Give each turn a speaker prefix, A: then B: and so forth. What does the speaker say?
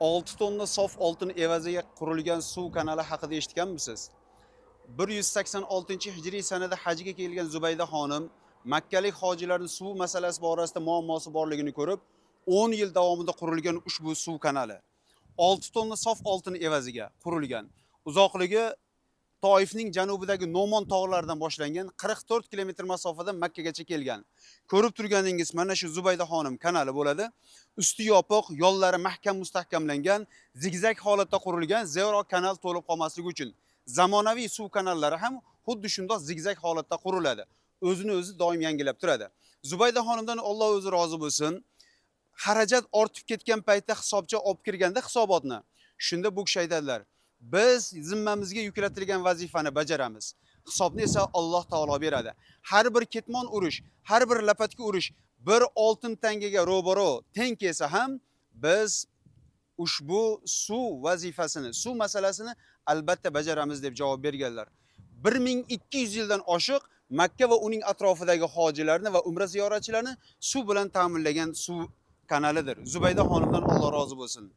A: 6 tonna sof oltin evaziga qurilgan suv kanali haqida eshitganmisiz? 186-hijriy sanada hajga kelgan Zubayda xonim makkalik hojilarning suv masalasi borasida muammosi borligini ko'rib, 10 yil davomida qurilgan ushbu suv kanali 6 tonna sof oltin evaziga qurilgan. Uzoqligi Toifning janubidagi Nomon tog'laridan boshlangan 44 kilometr masofada Makkagacha kelgan. Ko'rib turganingiz mana shu Zubayda xonim kanali bo'ladi. Usti yopiq, yo'llari mahkam mustahkamlangan, zigzag holatda qurilgan, zero kanal to'lib qolmasligi uchun. Zamonaviy suv kanallari ham xuddi shundoq zigzag holatda quriladi. O'zini o'zi doim yangilab turadi. Zubayda xonimdan Alloh o'zi rozi bo'lsin. Xarajat ortib ketgan paytda hisobchi olib kirganda hisobotni, shunda bu kishi aytadilar: biz zimmamizga yuklatilgan vazifani bajaramiz. Hisobni esa Alloh taolo beradi. Har bir ketmon urish, har bir lapatga urish bir oltin tangaga ro'baro teng kelsa ham biz ushbu suv vazifasini, suv masalasini albatta bajaramiz deb javob berganlar. 1200 yildan oshiq Makka va uning atrofidagi hojilarni va umra ziyoratchilarini suv bilan ta'minlagan suv kanalidir. Zubayda xonimdan Alloh rozi bo'lsin.